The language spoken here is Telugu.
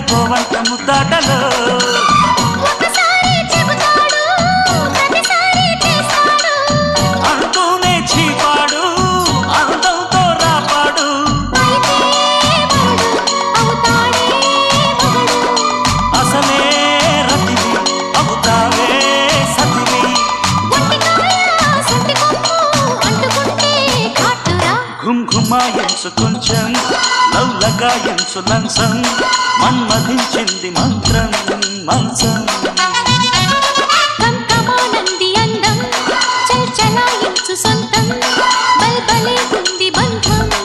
గోవంత ముద్దాటలో అంటూనే చీపాడు అందంతో రాపాడు అసలే రతివి అవుతావే సతివి ఘుమ్ ఘుమాయించు కొంచెం లవ్లగాయించు లంచం మన్మధించింది మంత్రం మంచం